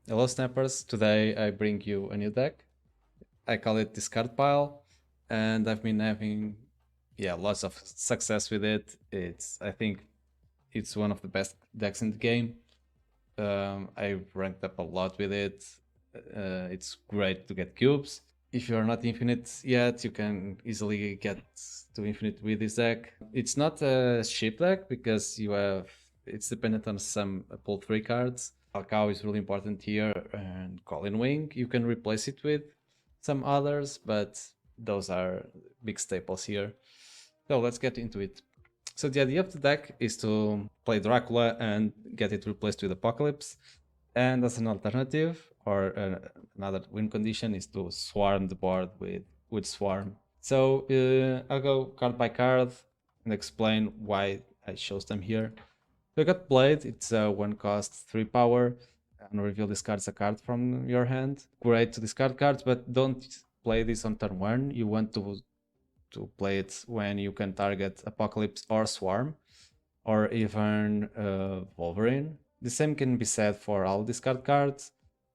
Hello Snappers, today I bring you a new deck. I call it Discard Pile, and I've been having lots of success with it. I think it's one of the best decks in the game. I've ranked up a lot with it. It's great to get cubes. If you're not infinite yet, you can easily get to infinite with this deck. It's not a cheap deck because it's dependent on some pull 3 cards. Alcow is really important here, and Colin Wing you can replace it with some others, but those are big staples here. So let's get into it. So the idea of the deck is to play Dracula and get it replaced with Apocalypse. And as an alternative, or another win condition, is to swarm the board with Swarm. So I'll go card by card and explain why I chose them here. So I got Blade, it's a 1 cost, 3 power, and reveal discards a card from your hand. Great to discard cards, but don't play this on turn 1. You want to play it when you can target Apocalypse or Swarm, or even Wolverine. The same can be said for all discard cards.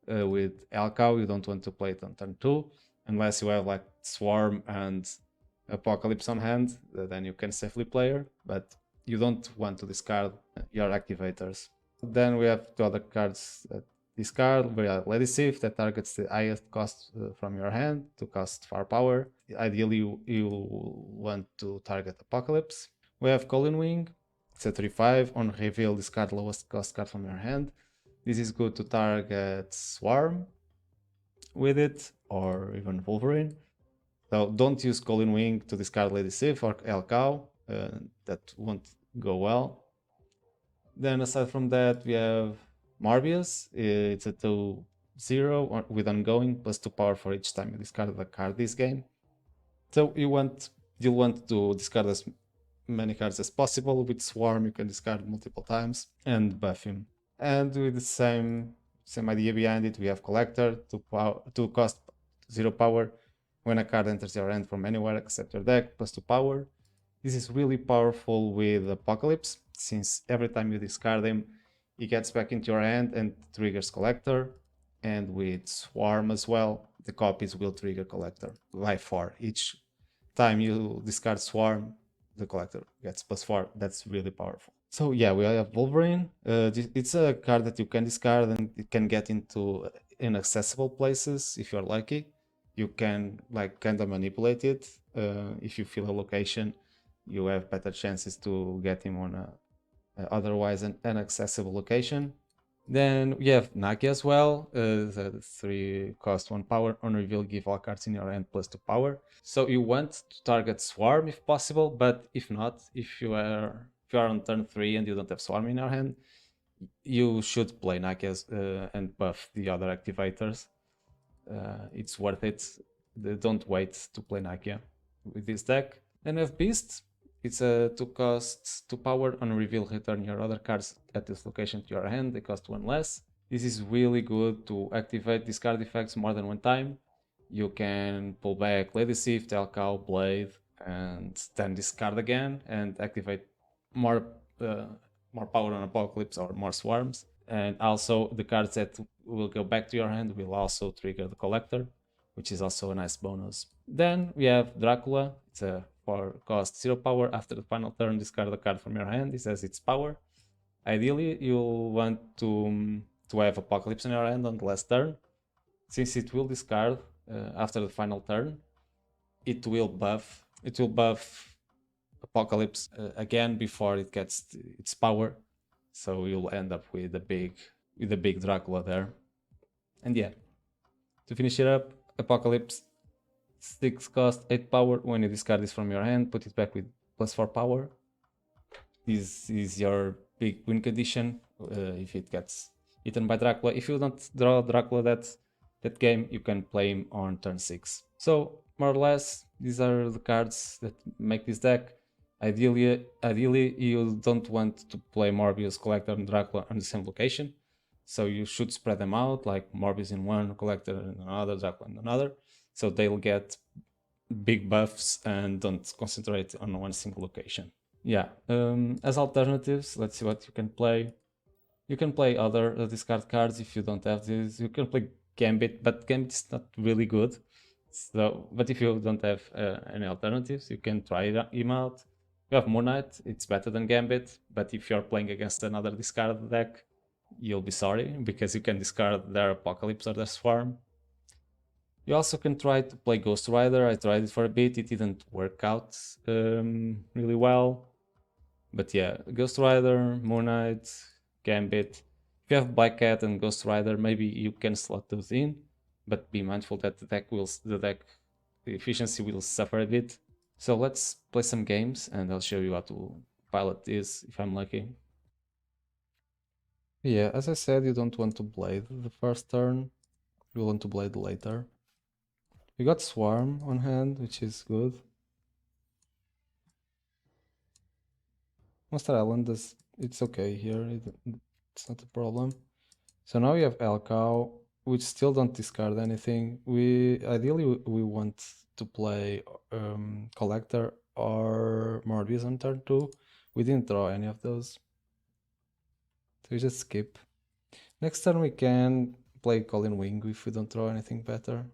With Alcow, you don't want to play it on turn 2, unless you have like Swarm and Apocalypse on hand, then you can safely play her, but you don't want to discard your activators. Then we have two other cards that discard. We have Lady Sif that targets the highest cost from your hand to cost firepower. Ideally, you want to target Apocalypse. We have Colin Wing. It's a 3/5. On reveal, discard lowest cost card from your hand. This is good to target Swarm with it, or even Wolverine. So don't use Colin Wing to discard Lady Sif or El Cow. That won't go well. Then aside from that, we have Marbius. It's a 2/0 with ongoing plus 2 power for each time you discard a card this game. So you'll want to discard as many cards as possible. With Swarm, you can discard multiple times and buff him. And with the same idea behind it, we have Collector to cost 0 power when a card enters your hand from anywhere except your deck, plus 2 power. This is really powerful with Apocalypse, since every time you discard him, he gets back into your hand and triggers Collector. And with Swarm as well, the copies will trigger Collector by 4. Each time you discard Swarm, the Collector gets plus 4. That's really powerful. So yeah, we have Wolverine. It's a card that you can discard and it can get into inaccessible places if you're lucky. You can like kind of manipulate it. If you feel a location, you have better chances to get him on a otherwise an inaccessible location. Then we have Naki as well. The 3 cost 1 power. On reveal, give all cards in your hand plus 2 power. So you want to target Swarm if possible, but if not, if you are on turn 3 and you don't have Swarm in your hand, you should play Naki and buff the other activators. It's worth it. Don't wait to play Nakia with this deck. Then we have Beast. It's a 2 cost 2 power. On reveal, return your other cards at this location to your hand. They cost 1 less. This is really good to activate these card effects more than one time. You can pull back Lady Sif, Telcow, Blade, and then discard again and activate more power on Apocalypse or more Swarms. And also the cards that will go back to your hand will also trigger the Collector, which is also a nice bonus. Then we have Dracula. It's a 4 cost 0 power. After the final turn, discard a card from your hand. It says its power. Ideally, you'll want to have Apocalypse in your hand on the last turn. Since it will discard after the final turn, it will buff Apocalypse again before it gets its power. So you'll end up with a big Dracula there. And yeah, to finish it up, Apocalypse 6 cost 8 power. When you discard this from your hand, put it back with plus 4 power. This is your big win condition if it gets eaten by Dracula. If you don't draw Dracula that game, you can play him on turn 6. So more or less, these are the cards that make this deck. Ideally, you don't want to play Morbius, Collector, and Dracula on the same location. So you should spread them out, like Morbius in one, Collector in another, Dracula in another. So they'll get big buffs and don't concentrate on one single location. Yeah, as alternatives, let's see what you can play. You can play other discard cards if you don't have this. You can play Gambit, but Gambit is not really good. So, but if you don't have any alternatives, you can try him out. You have Moon Knight, it's better than Gambit, but if you're playing against another discard deck, you'll be sorry because you can discard their Apocalypse or their Swarm. You also can try to play Ghost Rider. I tried it for a bit, it didn't work out really well. But yeah, Ghost Rider, Moon Knight, Gambit. If you have Black Cat and Ghost Rider, maybe you can slot those in, but be mindful that the deck efficiency will suffer a bit. So let's play some games and I'll show you how to pilot this if I'm lucky. Yeah, as I said, you don't want to blade the first turn, you want to blade later. You got Swarm on hand, which is good. Monster Island it's okay here, it's not a problem. So now we have Elcow, which still don't discard anything. Ideally we want to play Collector or Morbius on turn 2. We didn't draw any of those. So we just skip. Next turn we can play Colin Wing if we don't draw anything better.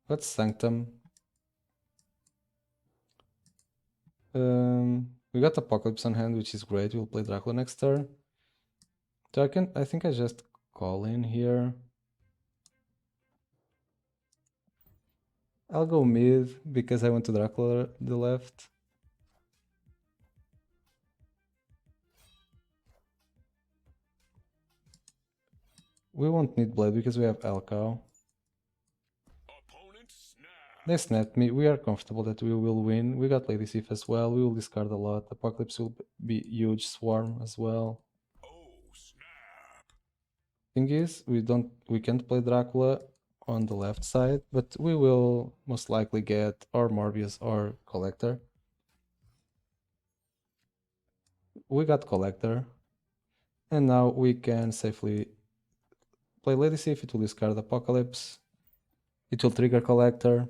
Let's Sanctum. We got Apocalypse on hand, which is great. We'll play Dracula next turn. So I think I just call in here. I'll go mid because I want to Dracula the left. We won't need Blade because we have Elcow. They snapped me. We are comfortable that we will win. We got Lady Sif as well. We will discard a lot. Apocalypse will be huge. Swarm as well. Thing is, we can't play Dracula on the left side, but we will most likely get or Morbius or Collector. We got Collector. And now we can safely play Lady Sif. It will discard Apocalypse. It will trigger Collector.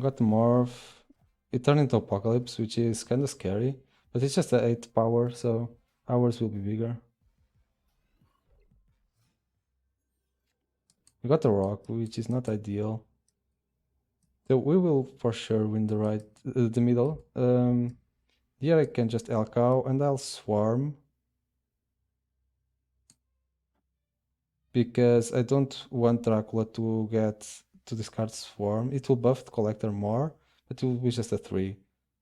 Got the Morph. It turned into Apocalypse, which is kind of scary. But it's just a 8 power, so ours will be bigger. We got the Rock, which is not ideal. So we will for sure win the middle. Here I can just Elcow and I'll Swarm. Because I don't want Dracula to discard Swarm. It will buff the Collector more, but it will be just a 3.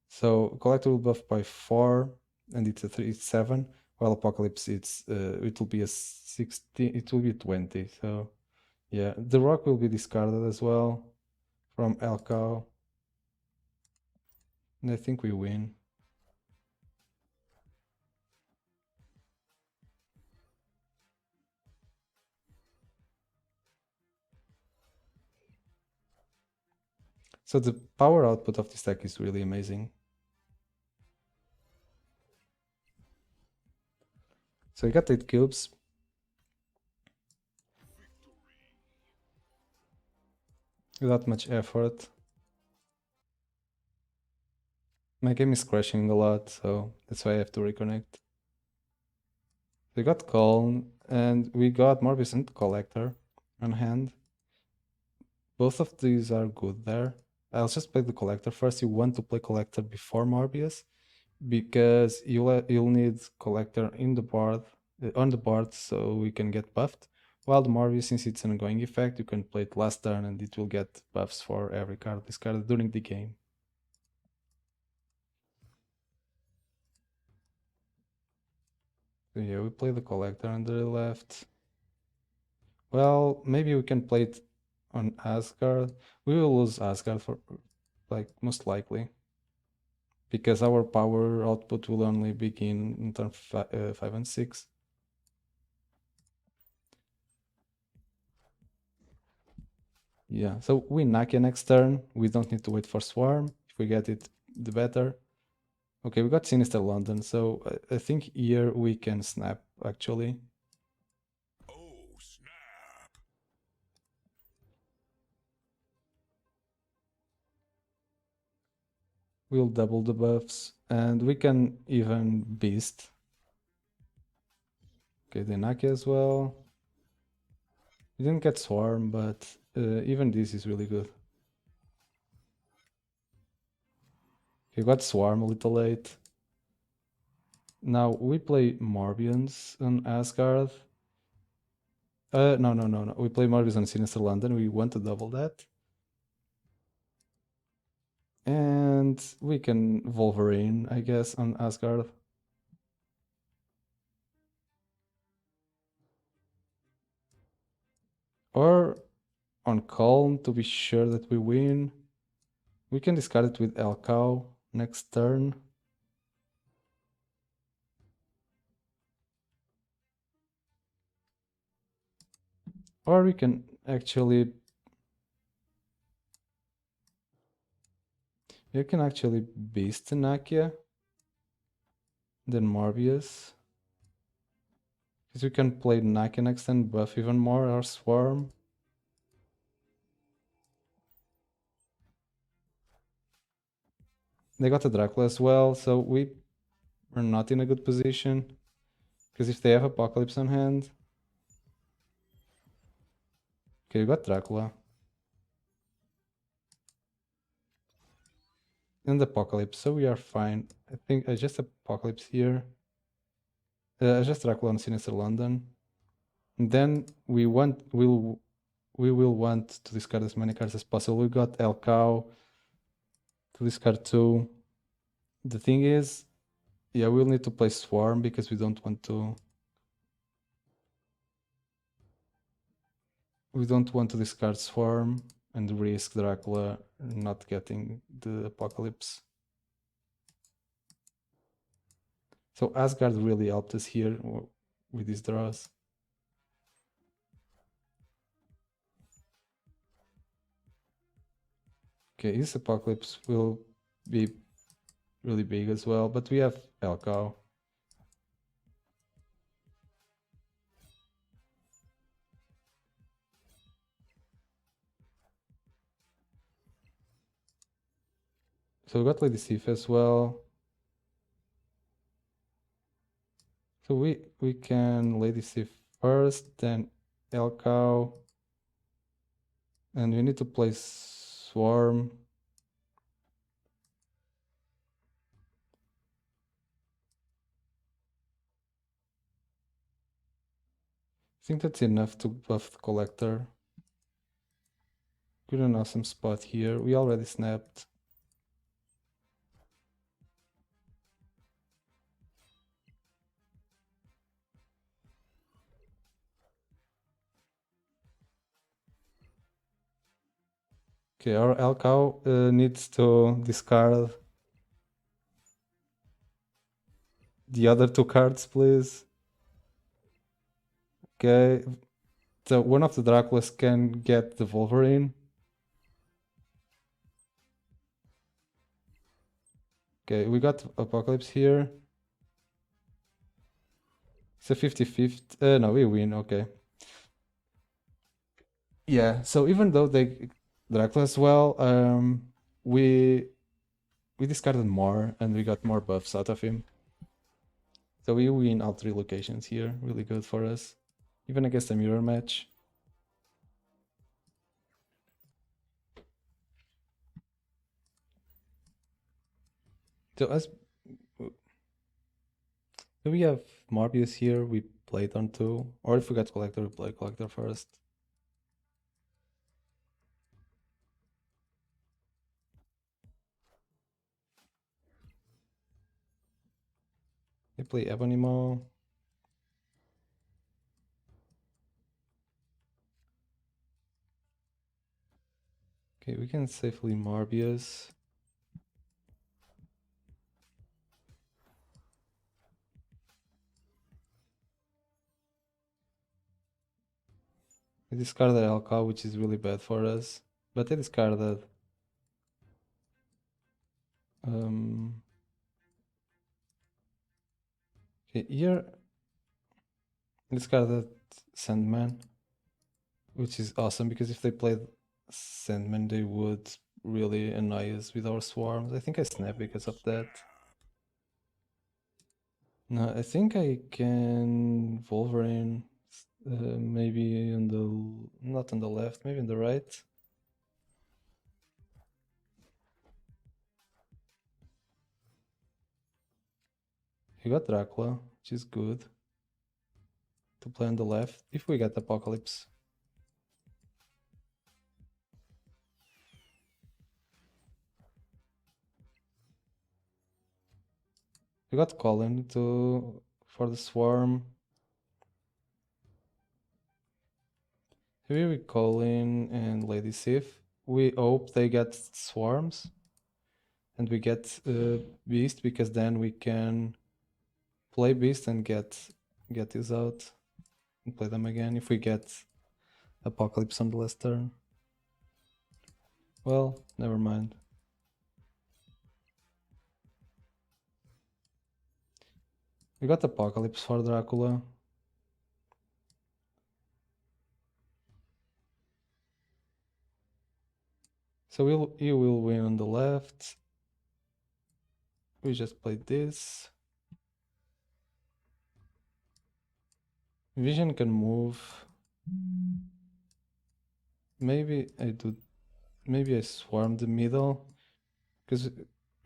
So Collector will buff by 4, and it's a 3, it's 7. While Apocalypse, it will be a 16, it will be 20. So yeah, the Rock will be discarded as well from Elcow. And I think we win. So the power output of this deck is really amazing. So we got 8 cubes. Without much effort. My game is crashing a lot, so that's why I have to reconnect. We got Calm, and we got Morbius and Collector on hand. Both of these are good there. I'll just play the Collector first. You want to play Collector before Morbius, because you'll need Collector in the board, on the board, so we can get buffed. While the Morbius, since it's an ongoing effect, you can play it last turn and it will get buffs for every card discarded during the game. So yeah, we play the Collector on the left. Well, maybe we can play it on Asgard. We will lose Asgard for, like, most likely. Because our power output will only begin in turn 5 and 6. Yeah, so we Nakia next turn. We don't need to wait for Swarm. If we get it, the better. Okay, we got Sinister London, so I think here we can snap, actually. We'll double the buffs, and we can even beast. Okay, the Naki as well. We didn't get Swarm, but even this is really good. Okay, got Swarm a little late. Now we play Morbians on Asgard. No. We play Morbius on Sinister London. We want to double that. And we can Wolverine, I guess, on Asgard. Or on Calm to be sure that we win. We can discard it with Elcow next turn. Or we can actually... You can actually Beast Nakia, then Morbius. Because we can play Nakia next and buff even more our Swarm. They got a Dracula as well, so we are not in a good position. Because if they have Apocalypse on hand... Okay, we got Dracula. And Apocalypse, so we are fine. I think I just Apocalypse here. Just Dracula on Sinister London. And then we will want to discard as many cards as possible. We got El Cow to discard 2. The thing is, yeah, we'll need to play Swarm because we don't want to... We don't want to discard Swarm and risk Dracula not getting the Apocalypse. So Asgard really helped us here with these draws. Okay, this Apocalypse will be really big as well, but we have Elcow. So we got Lady Sif as well. So we can Lady Sif first, then Elcow. And we need to play Swarm. I think that's enough to buff the Collector. Good and awesome spot here. We already snapped. Okay, our Elcow needs to discard the other 2 cards, please. Okay, so one of the Draculas can get the Wolverine. Okay, we got Apocalypse here. It's a 50-50. No, we win, okay. Yeah, so even though they Dracula as well, we discarded more and we got more buffs out of him. So we win all 3 locations here. Really good for us. Even against a mirror match. So as we have Morbius here, we play turn 2. Or if we get Collector, we play Collector first. We play Ebonimo. Okay, we can safely Morbius. We discarded Alka, which is really bad for us. But I discarded... okay, here... I discarded Sandman. Which is awesome, because if they played Sandman, they would really annoy us with our swarms. I think I snap because of that. No, I think I can Wolverine, maybe on the, not on the left, maybe on the right. He got Dracula, which is good to play on the left if we get Apocalypse. We got Colin to for the swarm. Here we Colin and Lady Sif. We hope they get swarms and we get Beast, because then we can play Beast and get these out and play them again if we get Apocalypse on the last turn. Well, never mind. We got Apocalypse for Dracula. So he will win on the left. We just played this. Vision can move. Maybe I swarm the middle, because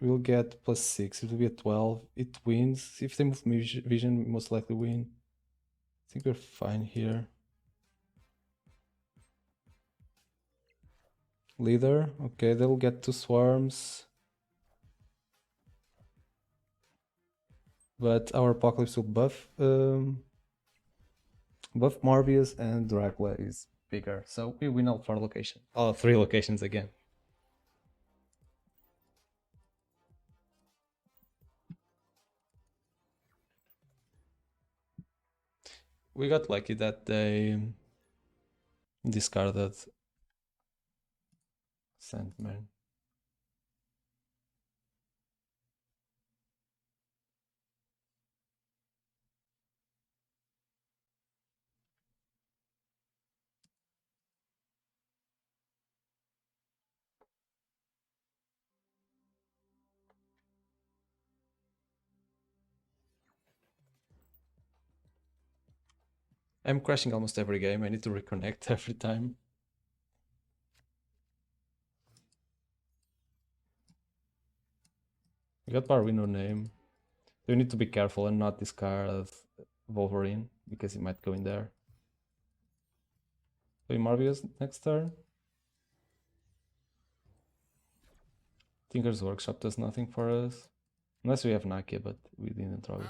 we'll get +6. It will be a 12. It wins. If they move Vision, we most likely win. I think we're fine here. Leader. Okay, they'll get 2 swarms. But our Apocalypse will buff Morbius, and Dracula is bigger. So we win all 4 locations. All 3 locations again. We got lucky that they discarded Sandman. I'm crashing almost every game. I need to reconnect every time. We got Barwin no name. We need to be careful and not discard Wolverine, because he might go in there. Play Morbius next turn. Tinker's Workshop does nothing for us. Unless we have Nakia, but we didn't draw it.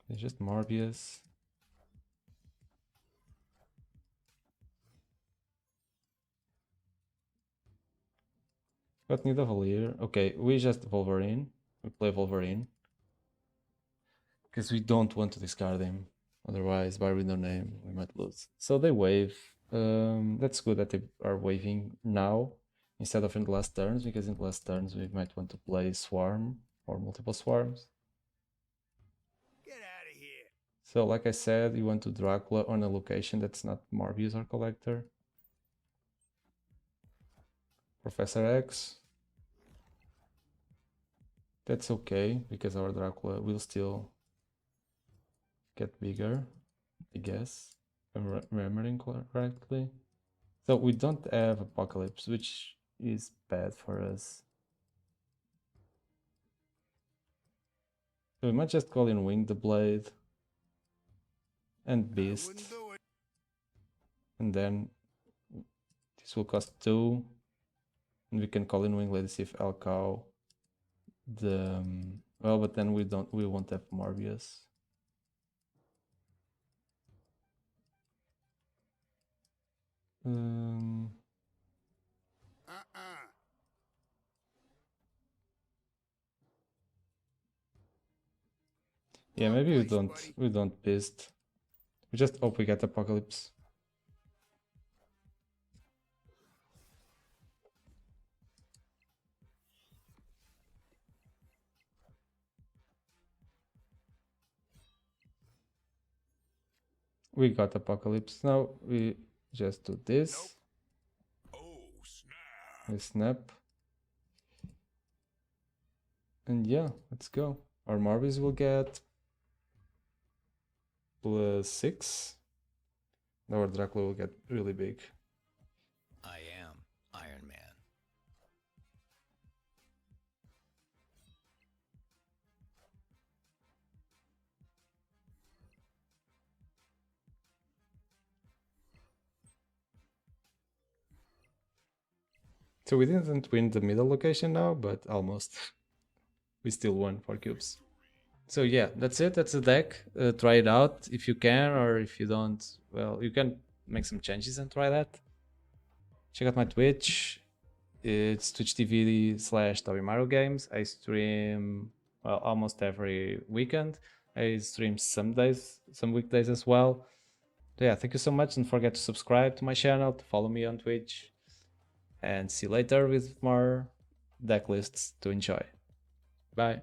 It's just Morbius. Got Nidavellir. Okay, we just Wolverine. We play Wolverine. Because we don't want to discard him. Otherwise, by window name, we might lose. So they wave. That's good that they are waving now instead of in the last turns, because in the last turns we might want to play Swarm or multiple Swarms. Get out of here. So like I said, you want to Dracula on a location that's not Morbius or Collector. Professor X. That's okay, because our Dracula will still get bigger, I guess, if I'm remembering correctly. So we don't have Apocalypse, which is bad for us. So we might just call in Wing the Blade and Beast. And then this will cost 2. And we can call in Wing Lady Sif Alcow. Well, but then we won't have Morbius. Yeah, maybe we don't Beast. We just hope we get Apocalypse. We got Apocalypse. Now we just do this. Oh, We snap. And yeah, let's go. Our Marbies will get +6. Our Dracula will get really big. I am Iron Man. So we didn't win the middle location now, but almost. We still won 4 cubes. So yeah, that's it. That's the deck. Try it out if you can, or if you don't, well, you can make some changes and try that. Check out my Twitch. It's Twitch TV/Tobimaru Games. I stream, well, almost every weekend. I stream some days, some weekdays as well. So yeah, thank you so much. Don't forget to subscribe to my channel, to follow me on Twitch, and see you later with more deck lists to enjoy. Bye.